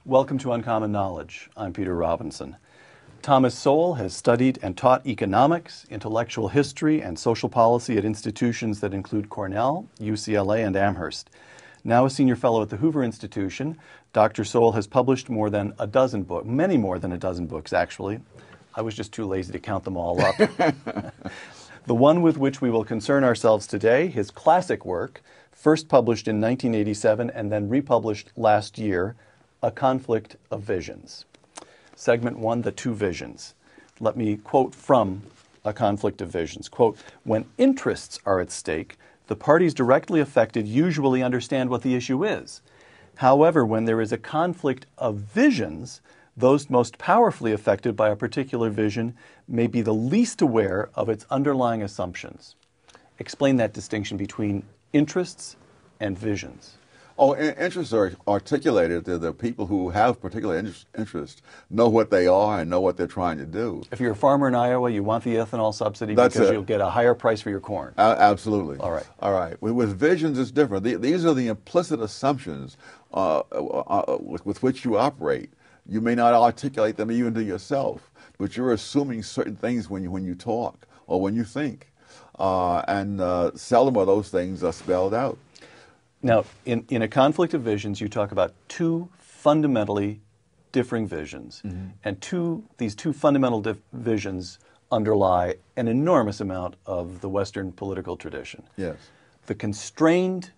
Welcome to Uncommon Knowledge. I'm Peter Robinson. Thomas Sowell has studied and taught economics, intellectual history, and social policy at institutions that include Cornell, UCLA, and Amherst. Now a senior fellow at the Hoover Institution, Dr. Sowell has published more than a dozen books, many more than a dozen books, actually. I was just too lazy to count them all up. The one with which we will concern ourselves today, his classic work, first published in 1987 and then republished last year, A Conflict of Visions. Segment 1, The Two Visions. Let me quote from A Conflict of Visions. Quote, "When interests are at stake, the parties directly affected usually understand what the issue is. However, when there is a conflict of visions, those most powerfully affected by a particular vision may be the least aware of its underlying assumptions." Explain that distinction between interests and visions. Oh, interests are articulated. The people who have particular interests know what they are and know what they're trying to do. If you're a farmer in Iowa, you want the ethanol subsidy That's because it. you'll get a higher price for your corn. Absolutely. All right. All right. With visions, it's different. These are the implicit assumptions with which you operate. You may not articulate them even to yourself, but you're assuming certain things when you talk or when you think. And seldom are those things spelled out. Now, in A Conflict of Visions, you talk about two fundamentally differing visions. Mm-hmm. And these two fundamental visions underlie an enormous amount of the Western political tradition. Yes. The constrained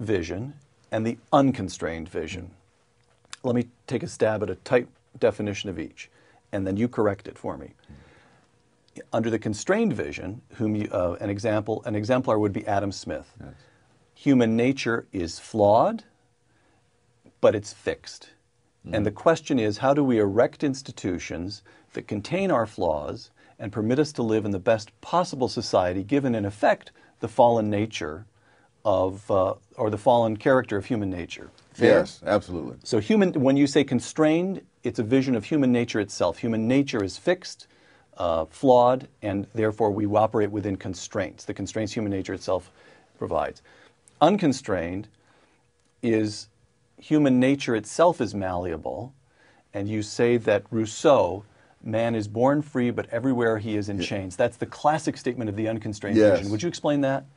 vision and the unconstrained vision. Mm-hmm. Let me take a stab at a tight definition of each, and then you correct it for me. Mm-hmm. Under the constrained vision, an exemplar would be Adam Smith. Yes. Human nature is flawed, but it's fixed. Mm-hmm. And the question is, how do we erect institutions that contain our flaws and permit us to live in the best possible society, given in effect the fallen nature of, or the fallen character of human nature? Fair? Yes, absolutely. So when you say constrained, it's a vision of human nature itself. Human nature is fixed, flawed, and therefore we operate within constraints, the constraints human nature itself provides. Unconstrained is human nature itself is malleable, and you say that Rousseau, man is born free, but everywhere he is in chains. That's the classic statement of the unconstrained vision. Would you explain that?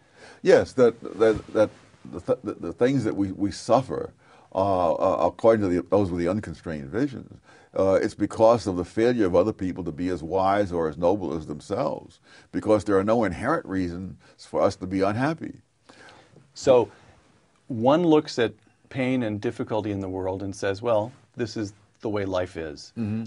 Yes, that the things that we suffer, according to those with the unconstrained visions, it's because of the failure of other people to be as wise or as noble as themselves, because there are no inherent reasons for us to be unhappy. So one looks at pain and difficulty in the world and says, well, this is the way life is. Mm-hmm.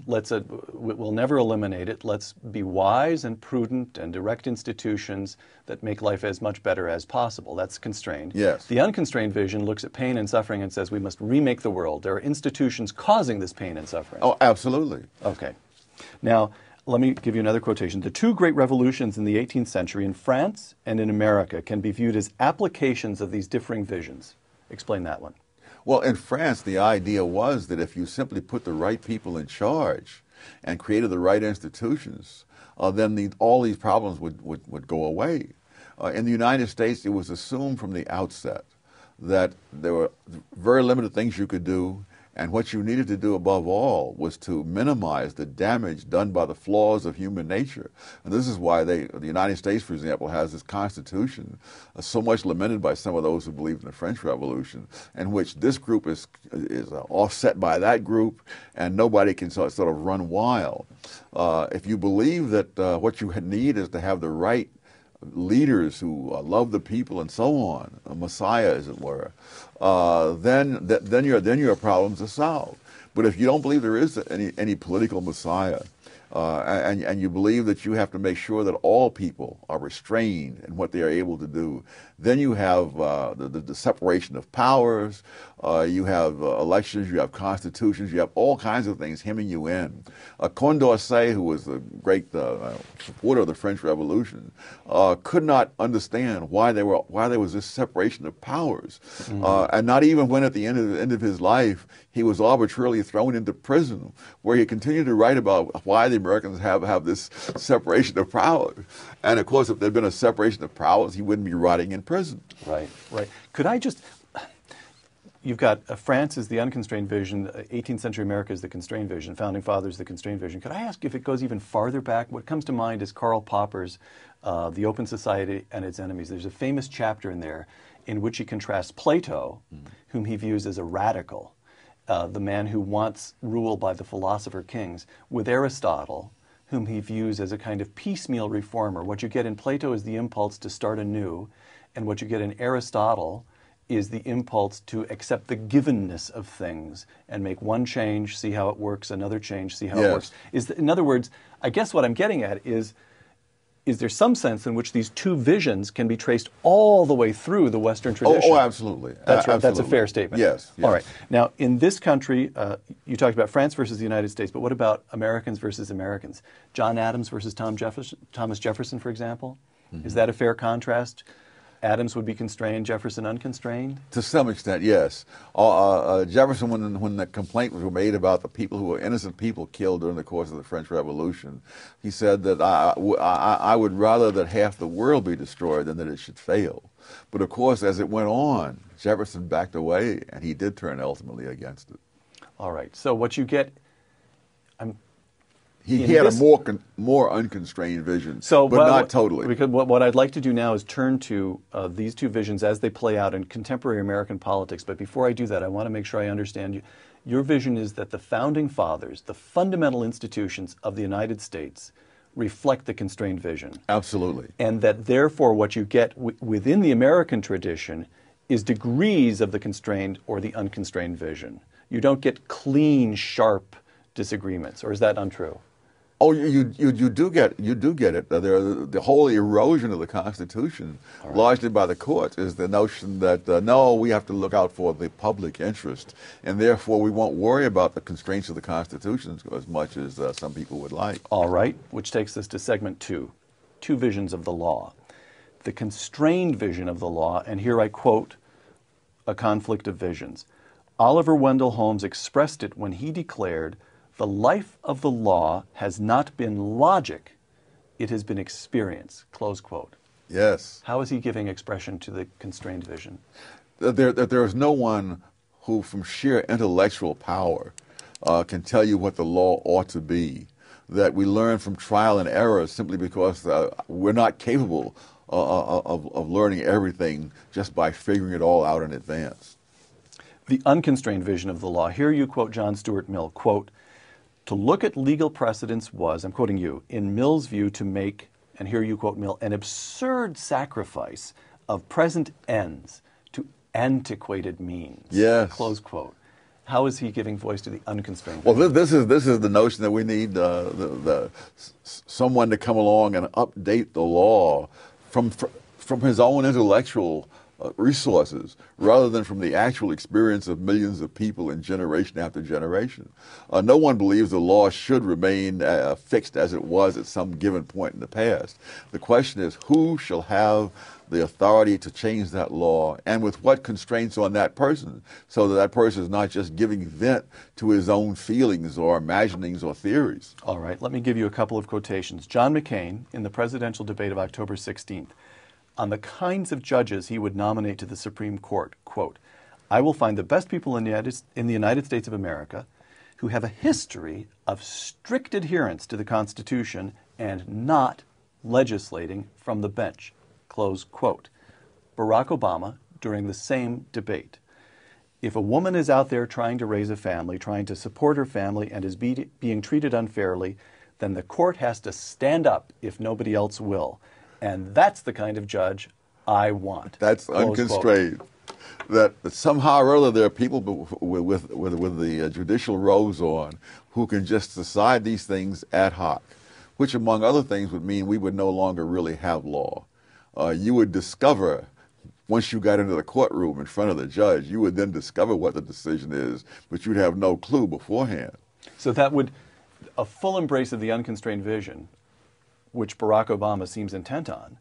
We'll never eliminate it. Let's be wise and prudent and erect institutions that make life as much better as possible. That's constrained. Yes. The unconstrained vision looks at pain and suffering and says we must remake the world. There are institutions causing this pain and suffering. Oh, absolutely. Okay. Now, let me give you another quotation. The two great revolutions in the 18th century in France and in America can be viewed as applications of these differing visions. Explain that one. Well, in France, the idea was that if you simply put the right people in charge and created the right institutions, then all these problems would go away. In the United States, it was assumed from the outset that there were very limited things you could do, and what you needed to do above all was to minimize the damage done by the flaws of human nature. And this is why the United States, for example, has this Constitution, so much lamented by some of those who believe in the French Revolution, in which this group is offset by that group, and nobody can sort of run wild. If you believe that what you need is to have the right leaders who love the people and so on, a messiah, as it were, then your problems are solved. But if you don't believe there is any political messiah, and you believe that you have to make sure that all people are restrained in what they are able to do, then you have the separation of powers, you have elections, you have constitutions, you have all kinds of things hemming you in. Condorcet, who was the great supporter of the French Revolution, could not understand why there was this separation of powers, and not even when at the end of his life he was arbitrarily thrown into prison, where he continued to write about why the Americans have this separation of powers. And of course, if there had been a separation of powers, he wouldn't be rotting in prison. Right, right. Could I just, you've got France is the unconstrained vision, 18th century America is the constrained vision, founding fathers the constrained vision. Could I ask if it goes even farther back? What comes to mind is Karl Popper's The Open Society and Its Enemies. There's a famous chapter in there in which he contrasts Plato, whom he views as a radical, the man who wants rule by the philosopher kings, with Aristotle, whom he views as a kind of piecemeal reformer. What you get in Plato is the impulse to start anew, and what you get in Aristotle is the impulse to accept the givenness of things and make one change, see how it works, another change, see how it works. In other words, I guess what I'm getting at is there some sense in which these two visions can be traced all the way through the Western tradition? Oh, absolutely. That's right. Absolutely. That's a fair statement. Yes. All right. Now, in this country, you talked about France versus the United States, but what about Americans versus Americans? John Adams versus Thomas Jefferson, for example? Is that a fair contrast? Adams would be constrained, Jefferson unconstrained? To some extent, yes. Jefferson, when the complaint was made about the people who were innocent people killed during the course of the French Revolution, he said that I would rather that half the world be destroyed than that it should fail. But of course, as it went on, Jefferson backed away, and he did turn ultimately against it. All right. So what you get... He had a more unconstrained vision, but not totally. Because what I'd like to do now is turn to these two visions as they play out in contemporary American politics. But before I do that, I want to make sure I understand you. Your vision is that the founding fathers, the fundamental institutions of the United States, reflect the constrained vision. Absolutely. And that therefore what you get within the American tradition is degrees of the constrained or the unconstrained vision. You don't get clean, sharp disagreements, or is that untrue? Oh, you do get it. The whole erosion of the Constitution, largely by the courts, is the notion that no, we have to look out for the public interest, and therefore we won't worry about the constraints of the Constitution as much as some people would like. All right, which takes us to segment two visions of the law. The constrained vision of the law, and here I quote a conflict of visions. Oliver Wendell Holmes expressed it when he declared, "The life of the law has not been logic, it has been experience," close quote. Yes. How is he giving expression to the constrained vision? There is no one who, from sheer intellectual power, can tell you what the law ought to be. That we learn from trial and error simply because we're not capable of learning everything just by figuring it all out in advance. The unconstrained vision of the law. Here you quote John Stuart Mill, quote, "To look at legal precedents was," I'm quoting you, "in Mill's view to make," and here you quote Mill, "an absurd sacrifice of present ends to antiquated means." Yes. Close quote. How is he giving voice to the unconstrained Well, vision? this is the notion that we need someone to come along and update the law from his own intellectual resources rather than from the actual experience of millions of people in generation after generation. No one believes the law should remain fixed as it was at some given point in the past. The question is, who shall have the authority to change that law, and with what constraints on that person, so that that person is not just giving vent to his own feelings or imaginings or theories. All right, let me give you a couple of quotations. John McCain, in the presidential debate of October 16th, on the kinds of judges he would nominate to the Supreme Court, quote, "I will find the best people in the United States of America who have a history of strict adherence to the Constitution and not legislating from the bench," close quote. Barack Obama, during the same debate, "If a woman is out there trying to raise a family, trying to support her family, and is being treated unfairly, then the court has to stand up if nobody else will. And that's the kind of judge I want." That's unconstrained. That somehow or other there are people with the judicial robes on who can just decide these things ad hoc, which among other things would mean we would no longer really have law. You would discover, once you got into the courtroom in front of the judge, you would then discover what the decision is, but you'd have no clue beforehand. So that would, a full embrace of the unconstrained vision, which Barack Obama seems intent on,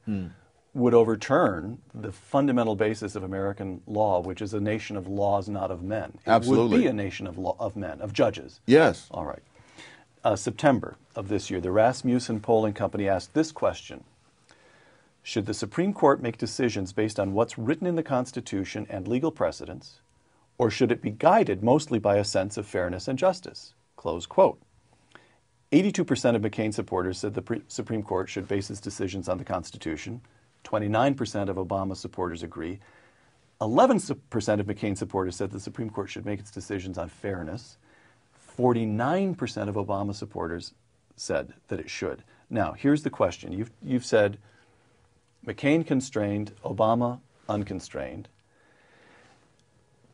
would overturn the fundamental basis of American law, which is a nation of laws, not of men. Absolutely. It would be a nation of men, of judges. Yes. All right. September of this year, the Rasmussen Polling Company asked this question: should the Supreme Court make decisions based on what's written in the Constitution and legal precedents, or should it be guided mostly by a sense of fairness and justice? Close quote. 82% of McCain supporters said the Supreme Court should base its decisions on the Constitution. 29% of Obama supporters agree. 11% of McCain supporters said the Supreme Court should make its decisions on fairness. 49% of Obama supporters said that it should. Now, here's the question. You've said McCain constrained, Obama unconstrained.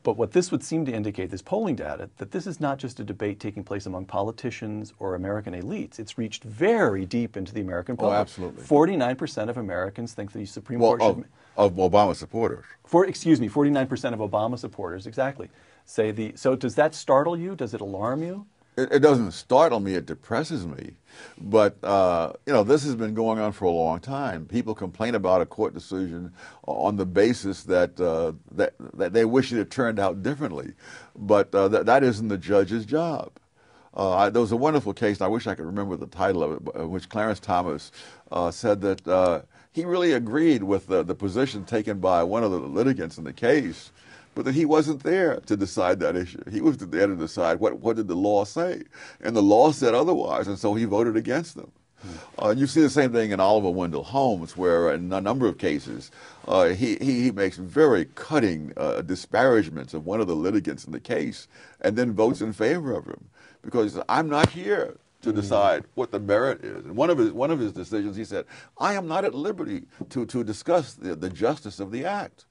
But what this would seem to indicate, this polling data, that this is not just a debate taking place among politicians or American elites. It's reached very deep into the American public. Oh, absolutely. 49% of Americans think the Supreme Court should... Of Obama supporters. 49% of Obama supporters, exactly, say the... So does that startle you? Does it alarm you? It doesn't startle me, it depresses me. But, you know, this has been going on for a long time. People complain about a court decision on the basis that, that they wish it had turned out differently. But that isn't the judge's job. There was a wonderful case, and I wish I could remember the title of it, in which Clarence Thomas said that he really agreed with the position taken by one of the litigants in the case, but that he wasn't there to decide that issue. He was there to decide what did the law say. And the law said otherwise, and so he voted against them. You see the same thing in Oliver Wendell Holmes, where in a number of cases he makes very cutting disparagements of one of the litigants in the case and then votes in favor of him. Because I'm not here to decide what the merit is. And one of his decisions, he said, I am not at liberty to discuss the justice of the act.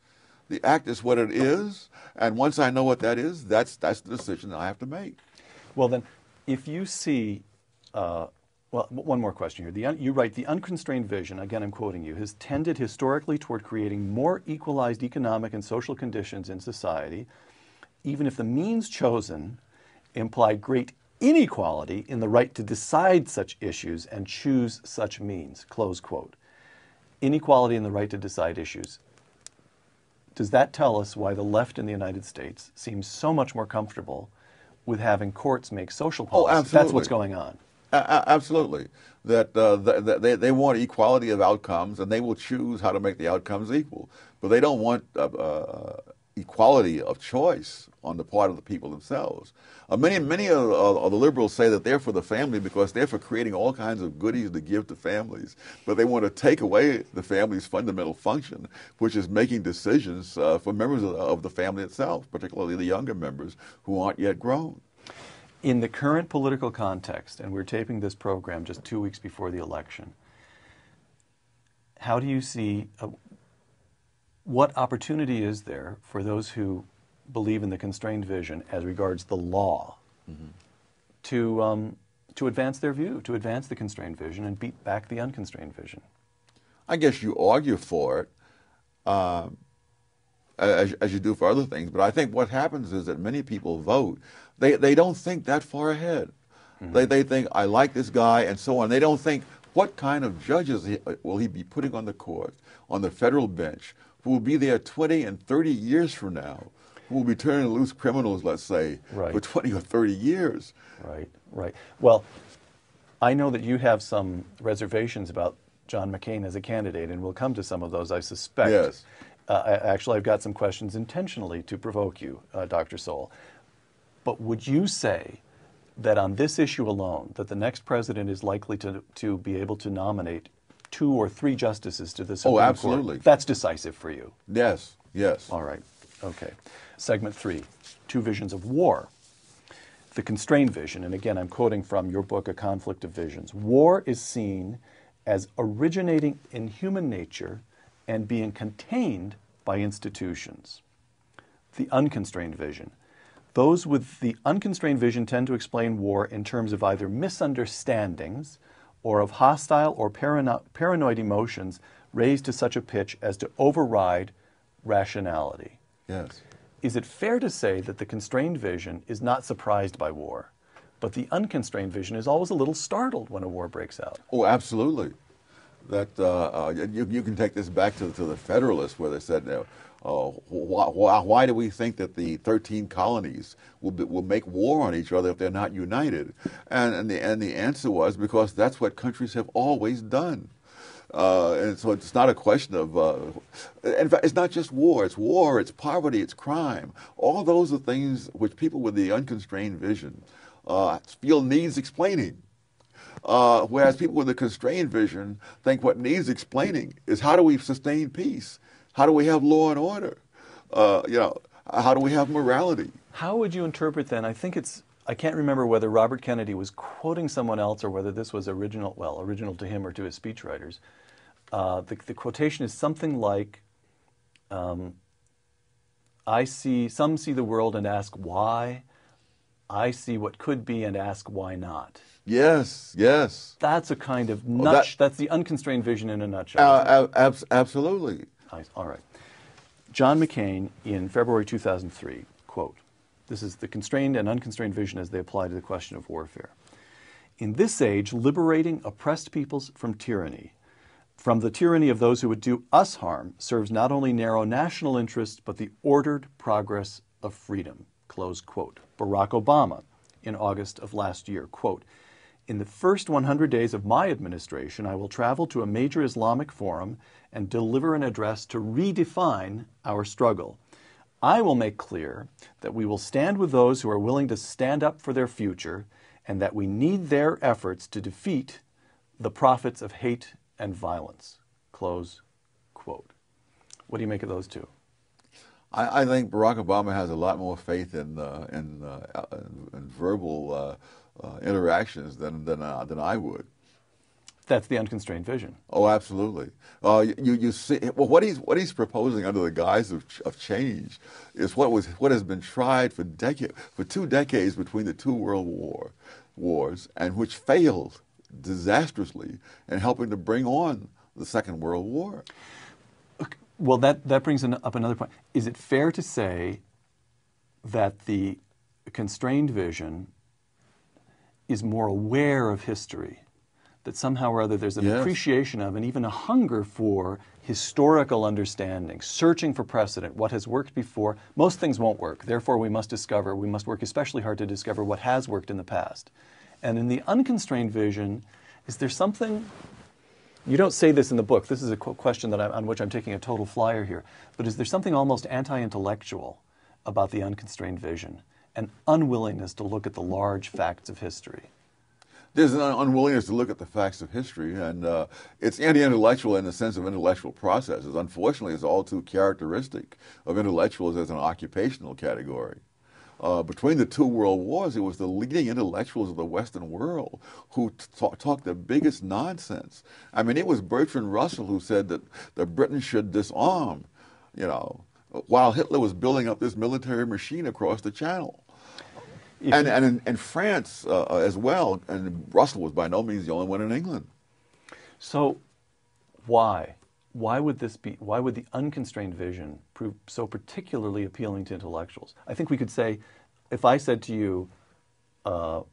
The act is what it is, and once I know what that is, that's the decision I have to make. Well, then, if you see, well, one more question here. You write, the unconstrained vision, again I'm quoting you, has tended historically toward creating more equalized economic and social conditions in society, even if the means chosen imply great inequality in the right to decide such issues and choose such means, close quote. Inequality in the right to decide issues. Does that tell us why the left in the United States seems so much more comfortable with having courts make social policy? Oh, absolutely. That's what's going on. Absolutely. That they want equality of outcomes, and they will choose how to make the outcomes equal. But they don't want equality of choice on the part of the people themselves. Many of the liberals say that they're for the family because they're for creating all kinds of goodies to give to families. But they want to take away the family's fundamental function, which is making decisions for members of the family itself, particularly the younger members who aren't yet grown. In the current political context, and we're taping this program just 2 weeks before the election, how do you see, what opportunity is there for those who believe in the constrained vision as regards the law to advance their view, to advance the constrained vision and beat back the unconstrained vision? I guess you argue for it, as you do for other things, but I think what happens is that many people vote. They don't think that far ahead. They think, I like this guy, and so on. They don't think, what kind of judges will he be putting on the court, on the federal bench, who will be there 20 and 30 years from now, who will be turning loose criminals, let's say, for 20 or 30 years. Right. Well, I know that you have some reservations about John McCain as a candidate, and we'll come to some of those, I suspect. Yes. Actually, I've got some questions intentionally to provoke you, Dr. Sowell. But would you say that on this issue alone, that the next president is likely to be able to nominate 2 or 3 justices to the Supreme Court? Oh, absolutely. That's decisive for you? Yes. All right. Okay. Segment 3, 2 visions of war. The constrained vision, and again, I'm quoting from your book, A Conflict of Visions. War is seen as originating in human nature and being contained by institutions. The unconstrained vision. Those with the unconstrained vision tend to explain war in terms of either misunderstandings or of hostile or paranoid emotions raised to such a pitch as to override rationality. Yes. Is it fair to say that the constrained vision is not surprised by war, but the unconstrained vision is always a little startled when a war breaks out? Oh, absolutely. That you can take this back to the Federalists, where they said, why do we think that the 13 colonies will make war on each other if they're not united? And the answer was because that's what countries have always done. And so it's not a question of, in fact, it's not just war, it's poverty, it's crime. All those are things which people with the unconstrained vision feel needs explaining. Whereas people with a constrained vision think what needs explaining is how do we sustain peace? How do we have law and order? How do we have morality? How would you interpret then, I can't remember whether Robert Kennedy was quoting someone else or whether this was original to him or to his speechwriters. The quotation is something like, some see the world and ask why. I see what could be and ask why not. Yes, yes. That's a kind of that's the unconstrained vision in a nutshell. Absolutely. All right. John McCain in February 2003, quote, this is the constrained and unconstrained vision as they apply to the question of warfare. In this age, liberating oppressed peoples from tyranny, from the tyranny of those who would do us harm, serves not only narrow national interests, but the ordered progress of freedom, close quote. Barack Obama in August of last year, quote, in the first 100 days of my administration, I will travel to a major Islamic forum and deliver an address to redefine our struggle. I will make clear that we will stand with those who are willing to stand up for their future and that we need their efforts to defeat the prophets of hate and violence. Close quote. What do you make of those two? I think Barack Obama has a lot more faith in verbal interactions than I would. That's the unconstrained vision. Oh, absolutely. You see, well, what he's proposing under the guise of change is what has been tried for 2 decades between the two world wars, and which failed disastrously in helping to bring on the Second World War. Well, that brings up another point. Is it fair to say that the constrained vision is more aware of history? That somehow or other there's an appreciation of and even a hunger for historical understanding, searching for precedent, what has worked before. Most things won't work. Therefore, we must work especially hard to discover what has worked in the past. And in the unconstrained vision, is there something, you don't say this in the book, this is a question on which I'm taking a total flyer here, but is there something almost anti-intellectual about the unconstrained vision, an unwillingness to look at the large facts of history? There's an unwillingness to look at the facts of history, and it's anti-intellectual in the sense of intellectual processes. Unfortunately, it's all too characteristic of intellectuals as an occupational category. Between the two world wars, it was the leading intellectuals of the Western world who talked the biggest nonsense. I mean, it was Bertrand Russell who said that Britain should disarm, while Hitler was building up this military machine across the Channel. And in France as well, and Russell was by no means the only one in England. So why? Why would the unconstrained vision prove so particularly appealing to intellectuals? I think we could say, if I said to you, what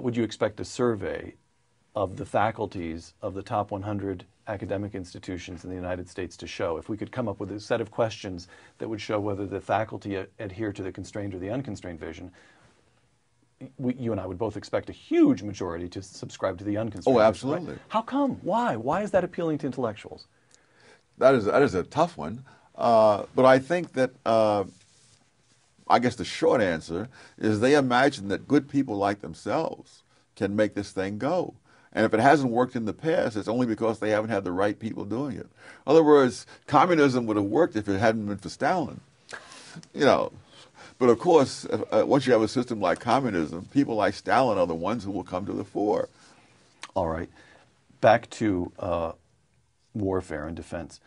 would you expect a survey of the faculties of the top 100 academic institutions in the United States to show? If we could come up with a set of questions that would show whether the faculty adhere to the constrained or the unconstrained vision, you and I would both expect a huge majority to subscribe to the unconstrained. Oh, absolutely. Right? How come? Why? Why is that appealing to intellectuals? That is a tough one. But I think that, I guess the short answer is they imagine that good people like themselves can make this thing go. And if it hasn't worked in the past, it's only because they haven't had the right people doing it. In other words, communism would have worked if it hadn't been for Stalin. But of course, once you have a system like communism, people like Stalin are the ones who will come to the fore. All right. Back to warfare and defense.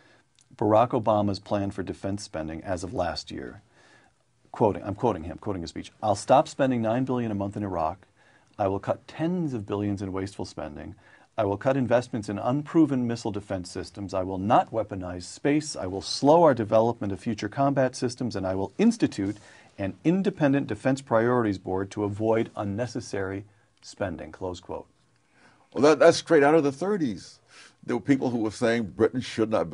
Barack Obama's plan for defense spending as of last year, I'm quoting his speech, I'll stop spending $9 billion a month in Iraq. I will cut tens of billions in wasteful spending. I will cut investments in unproven missile defense systems. I will not weaponize space. I will slow our development of future combat systems, and I will institute an independent defense priorities board to avoid unnecessary spending, close quote. Well, that's straight out of the 30s. There were people who were saying Britain should not.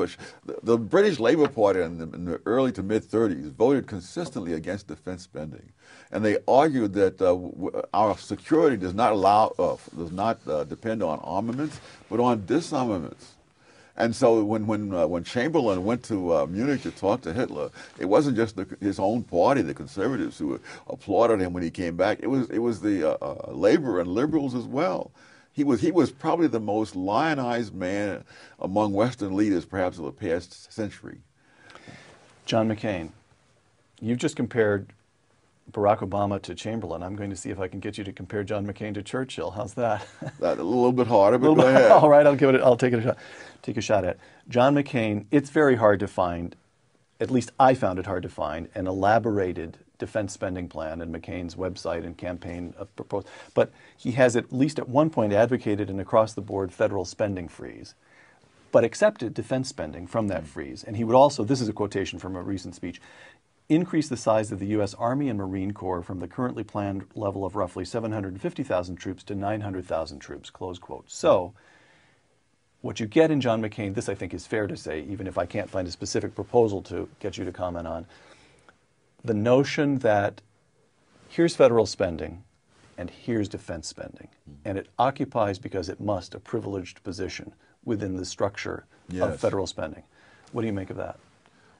The British Labour Party in the early to mid-30s voted consistently against defense spending, and they argued that our security does not depend on armaments, but on disarmaments. And so when Chamberlain went to Munich to talk to Hitler, it wasn't just his own party, the conservatives, who applauded him when he came back. It was the labor and liberals as well. He was probably the most lionized man among Western leaders, perhaps, of the past century. John McCain, you've just compared Barack Obama to Chamberlain. I'm going to see if I can get you to compare John McCain to Churchill. How's that? That a little bit harder, but go ahead. All right, I'll take a shot at it. John McCain. It's very hard to find, at least I found it hard to find, an elaborated defense spending plan in McCain's website and campaign proposal. But he has at least at one point advocated an across-the-board federal spending freeze, but accepted defense spending from that freeze. And he would also, this is a quotation from a recent speech, increase the size of the U.S. Army and Marine Corps from the currently planned level of roughly 750,000 troops to 900,000 troops, close quote. So what you get in John McCain, this I think is fair to say, even if I can't find a specific proposal to get you to comment on, the notion that here's federal spending and here's defense spending. And it occupies, because it must, a privileged position within the structure of federal spending. What do you make of that?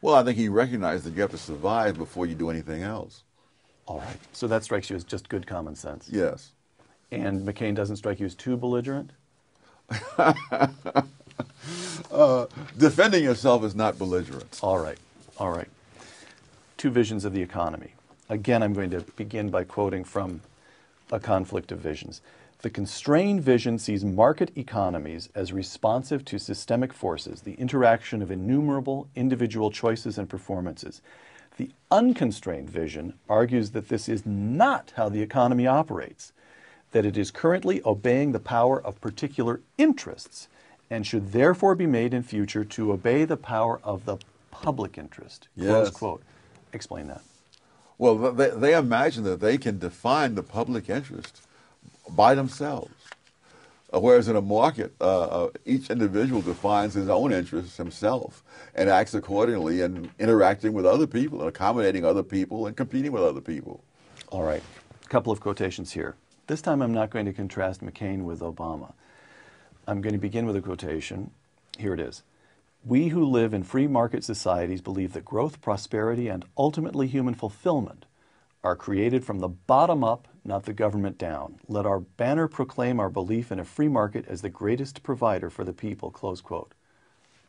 Well, I think he recognized that you have to survive before you do anything else. All right. So that strikes you as just good common sense. Yes. And McCain doesn't strike you as too belligerent? Defending yourself is not belligerent. All right. All right. Two visions of the economy. Again, I'm going to begin by quoting from A Conflict of Visions. The constrained vision sees market economies as responsive to systemic forces, the interaction of innumerable individual choices and performances. The unconstrained vision argues that this is not how the economy operates, that it is currently obeying the power of particular interests and should therefore be made in future to obey the power of the public interest. Close quote. Explain that. Well, they imagine that they can define the public interest by themselves. Whereas in a market, each individual defines his own interests himself and acts accordingly and interacting with other people and accommodating other people and competing with other people. All right. A couple of quotations here. This time I'm not going to contrast McCain with Obama. I'm going to begin with a quotation. Here it is. We who live in free market societies believe that growth, prosperity, and ultimately human fulfillment are created from the bottom up, not the government down. Let our banner proclaim our belief in a free market as the greatest provider for the people, close quote.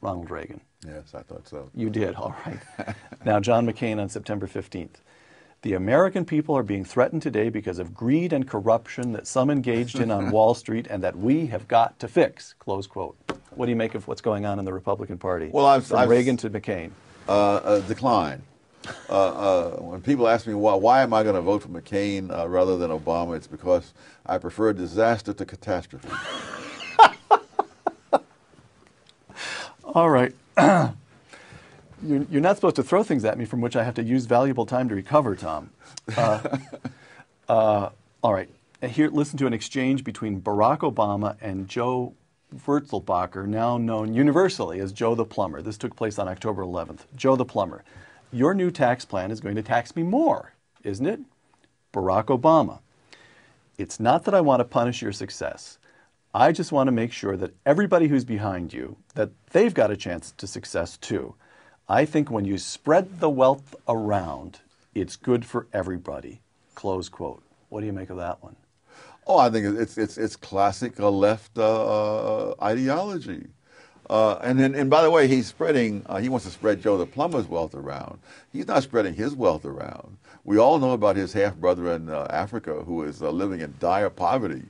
Ronald Reagan. Yes, I thought so. You did, all right. Now, John McCain on September 15th. The American people are being threatened today because of greed and corruption that some engaged in on Wall Street and that we have got to fix, close quote. What do you make of what's going on in the Republican Party? Well, from Reagan to McCain. Decline. When people ask me why am I going to vote for McCain rather than Obama, it's because I prefer disaster to catastrophe. All right. You're not supposed to throw things at me from which I have to use valuable time to recover, Tom. All right. Here, listen to an exchange between Barack Obama and Joe Wurzelbacher, now known universally as Joe the Plumber. This took place on October 11th. Joe the Plumber. Your new tax plan is going to tax me more, isn't it? Barack Obama. It's not that I want to punish your success. I just want to make sure that everybody who's behind you, that they've got a chance to success too. I think when you spread the wealth around, it's good for everybody. Close quote. What do you make of that one? Oh, I think it's classic left ideology. And by the way, he's spreading. He wants to spread Joe the Plumber's wealth around. He's not spreading his wealth around. We all know about his half brother in Africa who is living in dire poverty.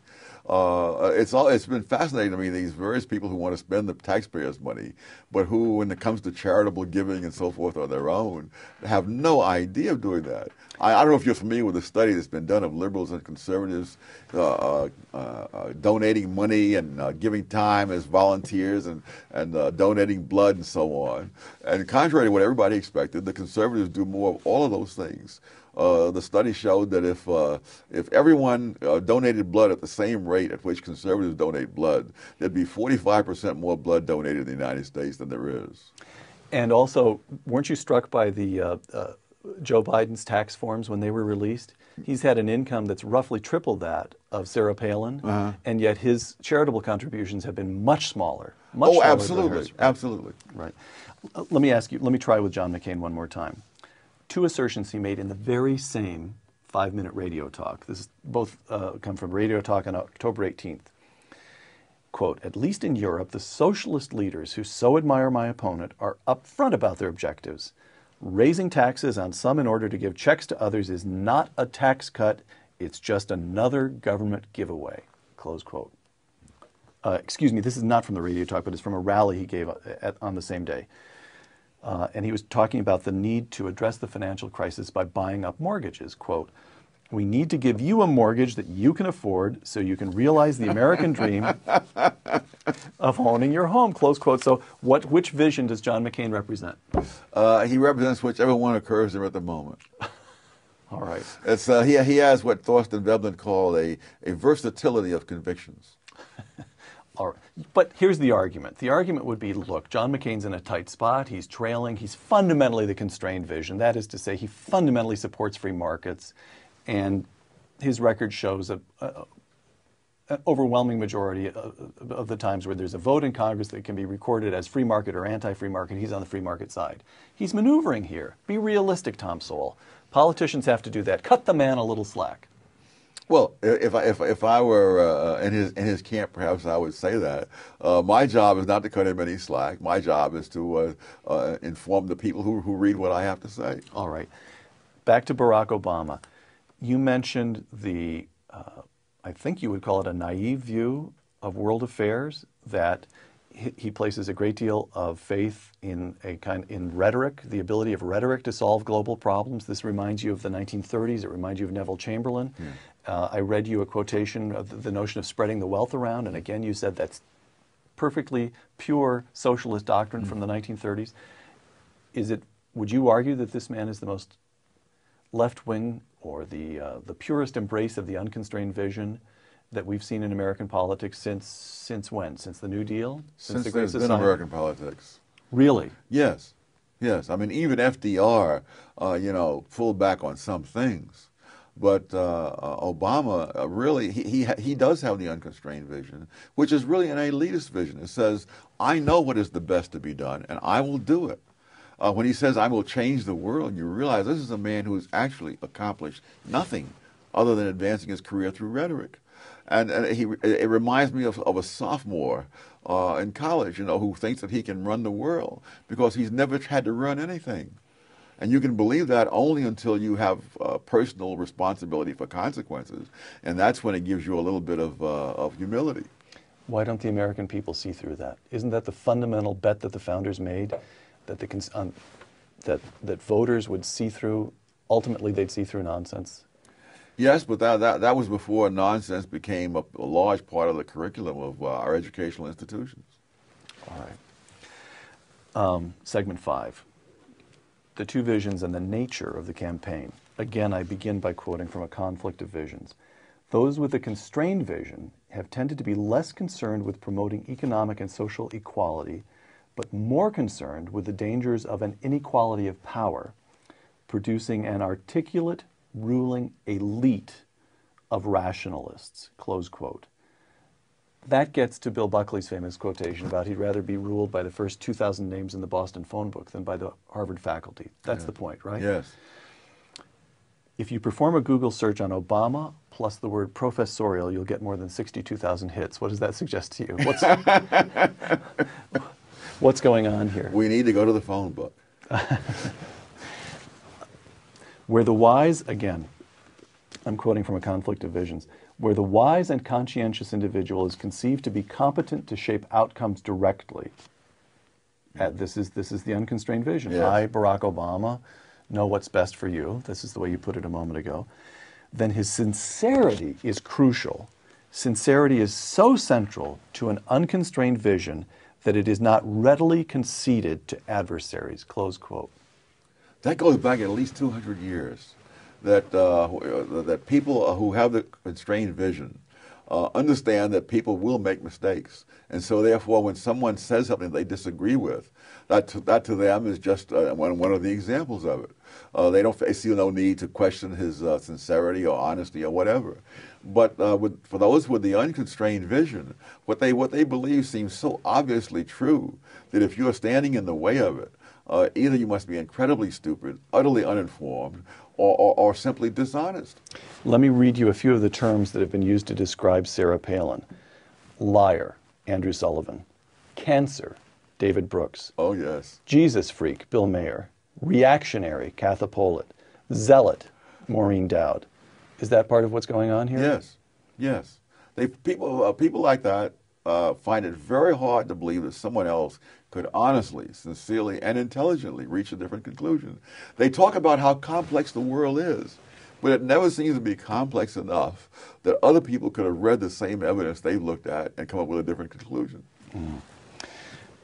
It's been fascinating to me, these various people who want to spend the taxpayers' money, but who, when it comes to charitable giving and so forth on their own, have no idea of doing that. I don't know if you're familiar with the study that's been done of liberals and conservatives donating money and giving time as volunteers and donating blood and so on. And contrary to what everybody expected, the conservatives do more of all of those things. The study showed that if everyone donated blood at the same rate at which conservatives donate blood, there'd be 45% more blood donated in the United States than there is. And also, weren't you struck by the Joe Biden's tax forms when they were released? He's had an income that's roughly triple that of Sarah Palin, and yet his charitable contributions have been much smaller Much Oh, slower than absolutely, hers. absolutely. Right. Let me ask you, let me try with John McCain one more time. Two assertions he made in the very same 5-minute radio talk. This is both come from Radio Talk on October 18th. Quote, "At least in Europe, the socialist leaders who so admire my opponent are upfront about their objectives. Raising taxes on some in order to give checks to others is not a tax cut. It's just another government giveaway." Close quote. Excuse me, this is not from the radio talk, but it's from a rally he gave on the same day. And he was talking about the need to address the financial crisis by buying up mortgages. Quote, "We need to give you a mortgage that you can afford so you can realize the American dream of owning your home." Close quote. So which vision does John McCain represent? He represents whichever one occurs there at the moment. All right. It's, he has what Thorstein Veblen called a versatility of convictions. All right. But here's the argument. The argument would be, look, John McCain's in a tight spot. He's trailing. He's fundamentally the constrained vision. That is to say, he fundamentally supports free markets. And his record shows an overwhelming majority of the times where there's a vote in Congress that can be recorded as free market or anti-free market, he's on the free market side. He's maneuvering here. Be realistic, Tom Sowell. Politicians have to do that. Cut the man a little slack. Well, if I were in his camp, perhaps I would say that. My job is not to cut him any slack. My job is to inform the people who read what I have to say. All right. Back to Barack Obama. You mentioned the, I think you would call it a naive view of world affairs, that he places a great deal of faith in in rhetoric, the ability of rhetoric to solve global problems. This reminds you of the 1930s. It reminds you of Neville Chamberlain. I read you a quotation of the notion of spreading the wealth around, and again you said that's perfectly pure socialist doctrine from the 1930s. Would you argue that this man is the most left-wing or the purest embrace of the unconstrained vision that we've seen in American politics since when? Since the New Deal? Since the Great there's been Society? American politics. Really? Yes, yes. I mean, even FDR, pulled back on some things. But Obama really, he does have the unconstrained vision, which is really an elitist vision. It says, I know what is the best to be done, and I will do it. When he says, I will change the world, you realize this is a man who has actually accomplished nothing other than advancing his career through rhetoric. And it reminds me of a sophomore in college, who thinks that he can run the world because he's never had to run anything. And you can believe that only until you have personal responsibility for consequences. And that's when it gives you a little bit of humility. Why don't the American people see through that? Isn't that the fundamental bet that the founders made, that that voters would see through, ultimately they'd see through nonsense? Yes, but that was before nonsense became a large part of the curriculum of our educational institutions. All right. Segment 5. The two visions and the nature of the campaign. Again, I begin by quoting from A Conflict of Visions. Those with a constrained vision have tended to be less concerned with promoting economic and social equality, but more concerned with the dangers of an inequality of power, producing an articulate, ruling elite of rationalists, close quote. That gets to Bill Buckley's famous quotation about he'd rather be ruled by the first 2,000 names in the Boston phone book than by the Harvard faculty. That's the point, right? Yes. If you perform a Google search on Obama plus the word professorial, you'll get more than 62,000 hits. What does that suggest to you? What's going on here? We need to go to the phone book. Where the wise, again, I'm quoting from A Conflict of Visions, where the wise and conscientious individual is conceived to be competent to shape outcomes directly. This is the unconstrained vision. Yes. I, Barack Obama, know what's best for you. This is the way you put it a moment ago. Then his sincerity is crucial. Sincerity is so central to an unconstrained vision that it is not readily conceded to adversaries, close quote. That goes back at least 200 years. That people who have the constrained vision understand that people will make mistakes. And so therefore, when someone says something they disagree with, that to them is just one of the examples of it. They see no need to question his sincerity or honesty or whatever. But for those with the unconstrained vision, what they believe seems so obviously true that if you are standing in the way of it, either you must be incredibly stupid, utterly uninformed, or simply dishonest. Let me read you a few of the terms that have been used to describe Sarah Palin. Liar, Andrew Sullivan. Cancer, David Brooks. Oh, yes. Jesus freak, Bill Mayer. Reactionary, Katha Pollitt. Zealot, Maureen Dowd. Is that part of what's going on here? Yes, yes. People like that find it very hard to believe that someone else could honestly, sincerely, and intelligently reach a different conclusion. They talk about how complex the world is, but it never seems to be complex enough that other people could have read the same evidence they looked at and come up with a different conclusion. Mm.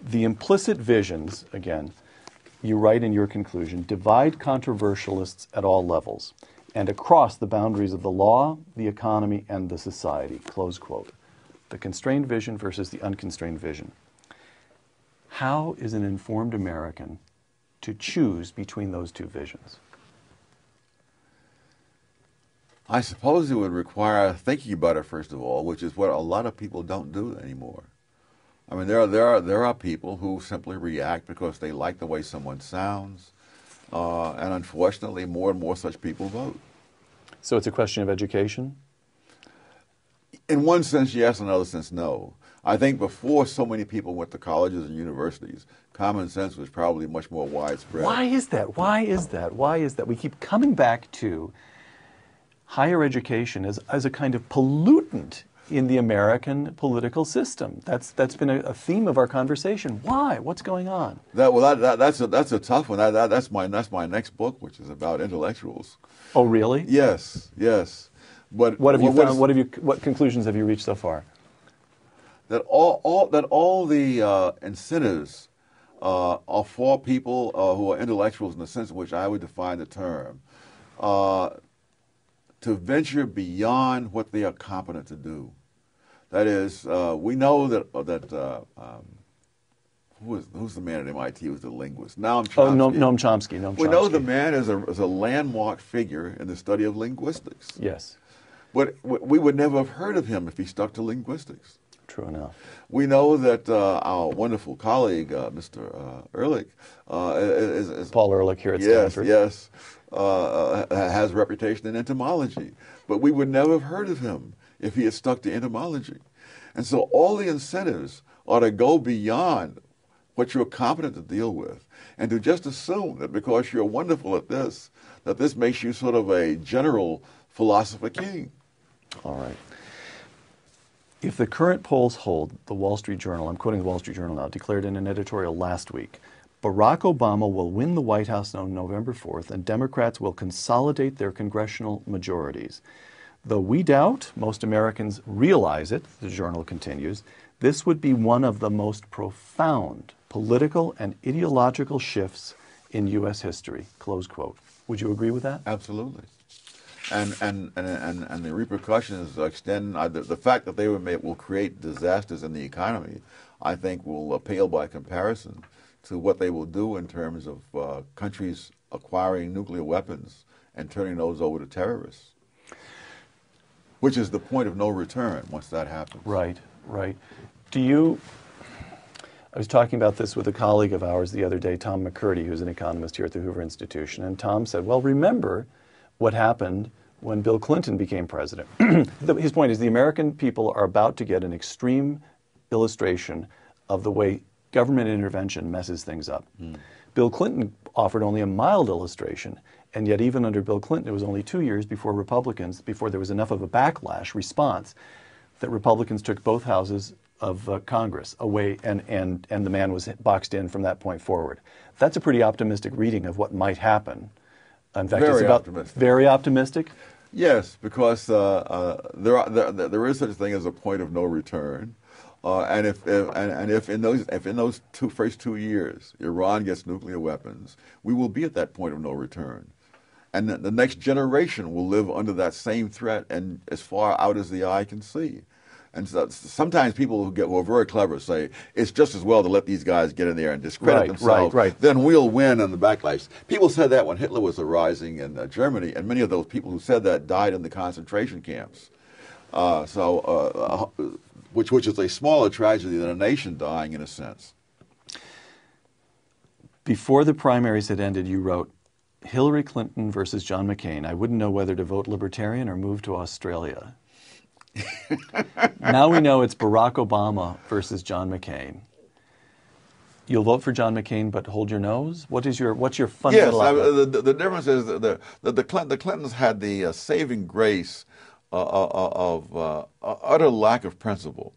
The implicit visions, again, you write in your conclusion, divide controversialists at all levels and across the boundaries of the law, the economy, and the society, close quote. The constrained vision versus the unconstrained vision. How is an informed American to choose between those two visions? I suppose it would require thinking about it, first of all, which is what a lot of people don't do anymore. I mean, there are people who simply react because they like the way someone sounds, and unfortunately, more and more such people vote. So it's a question of education? In one sense, yes. In another sense, no. I think before so many people went to colleges and universities, common sense was probably much more widespread. Why is that? Why is that? Why is that? We keep coming back to higher education as a kind of pollutant in the American political system. That's been a theme of our conversation. Why? What's going on? That's a tough one. That's my next book, which is about intellectuals. Oh, really? Yes, yes. But what have you found? What conclusions have you reached so far? That all the incentives are for people who are intellectuals in the sense in which I would define the term, to venture beyond what they are competent to do. That is, we know that who's the man at MIT who was the linguist? Noam Chomsky. Oh, Noam Chomsky. We know the man is a landmark figure in the study of linguistics. Yes. But we would never have heard of him if he stuck to linguistics. True enough. We know that our wonderful colleague, Mr. Ehrlich, is Paul Ehrlich here at Stanford. Yes, has a reputation in entomology. But we would never have heard of him if he had stuck to entomology. And so all the incentives are to go beyond what you're competent to deal with and to just assume that because you're wonderful at this, that this makes you sort of a general philosopher king. All right. If the current polls hold, the Wall Street Journal, I'm quoting the Wall Street Journal now, declared in an editorial last week, Barack Obama will win the White House on November 4th, and Democrats will consolidate their congressional majorities. Though we doubt most Americans realize it, the journal continues, this would be one of the most profound political and ideological shifts in U.S. history, close quote. Would you agree with that? Absolutely. And the repercussions extend, the fact that they will create disasters in the economy, I think will pale by comparison to what they will do in terms of countries acquiring nuclear weapons and turning those over to terrorists, which is the point of no return once that happens. Right, right. I was talking about this with a colleague of ours the other day, Tom McCurdy, who's an economist here at the Hoover Institution, and Tom said, well, remember what happened when Bill Clinton became president. His point is the American people are about to get an extreme illustration of the way government intervention messes things up. Bill Clinton offered only a mild illustration, and yet even under Bill Clinton, it was only 2 years before there was enough of a backlash response that Republicans took both houses of Congress away, and the man was boxed in from that point forward. That's a pretty optimistic reading of what might happen. In fact, very it's about optimistic. Very optimistic? Yes, because there is such a thing as a point of no return, and if in those first 2 years Iran gets nuclear weapons, we will be at that point of no return, And the next generation will live under that same threat and as far out as the eye can see. And so, sometimes people who are very clever say it's just as well to let these guys get in there and discredit themselves. Then we'll win on the backlash. People said that when Hitler was arising in Germany, and many of those people who said that died in the concentration camps. Which is a smaller tragedy than a nation dying in a sense. Before the primaries had ended, you wrote, Hillary Clinton versus John McCain. I wouldn't know whether to vote Libertarian or move to Australia. Now we know it's Barack Obama versus John McCain. You'll vote for John McCain, but hold your nose? What's your fundamental outlook? Yes, the difference is that the Clintons had the saving grace of utter lack of principle,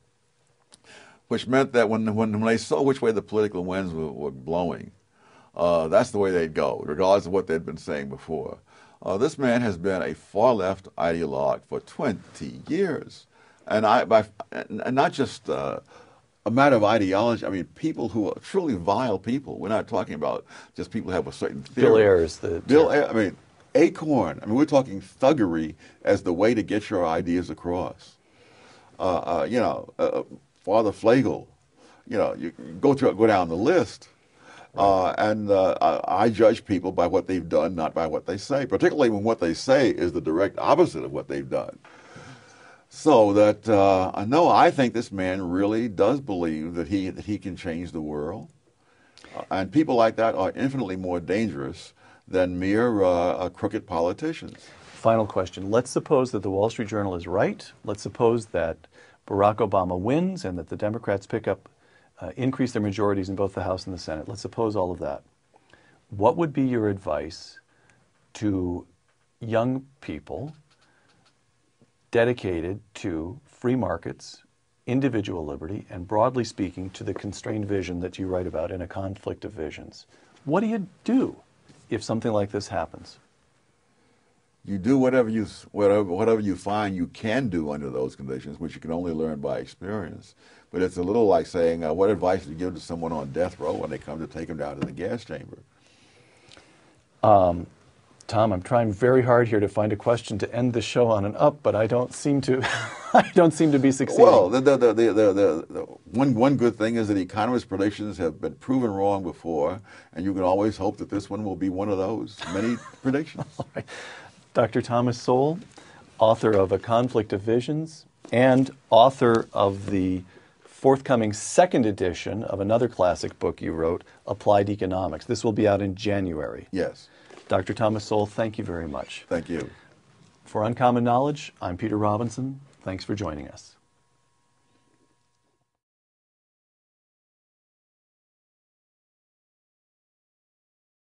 which meant that when they saw which way the political winds were blowing, that's the way they'd go, regardless of what they'd been saying before. This man has been a far-left ideologue for 20 years. And not just a matter of ideology. I mean, people who are truly vile people. We're not talking about just people who have a certain theory. Bill Ayers. I mean, Acorn. I mean, we're talking thuggery as the way to get your ideas across. Father Flagle. You go down the list. I judge people by what they've done, not by what they say, particularly when what they say is the direct opposite of what they've done. So that, no, I think this man really does believe that he can change the world. And people like that are infinitely more dangerous than mere crooked politicians. Final question. Let's suppose that the Wall Street Journal is right. Let's suppose that Barack Obama wins and that the Democrats increase their majorities in both the House and the Senate. Let's suppose all of that. What would be your advice to young people dedicated to free markets, individual liberty, and broadly speaking to the constrained vision that you write about in A Conflict of Visions? What do you do if something like this happens? You do whatever you find you can do under those conditions, which you can only learn by experience. But it's a little like saying, what advice do you give to someone on death row when they come to take him down to the gas chamber? Tom, I'm trying very hard here to find a question to end the show on an up, but I don't seem to. I don't seem to be succeeding. Well, one good thing is that economists' predictions have been proven wrong before, and you can always hope that this one will be one of those many predictions. Right. Dr. Thomas Sowell, author of A Conflict of Visions and author of the forthcoming second edition of another classic book you wrote, Applied Economics. This will be out in January. Yes. Dr. Thomas Sowell, thank you very much. Thank you. For Uncommon Knowledge, I'm Peter Robinson. Thanks for joining us.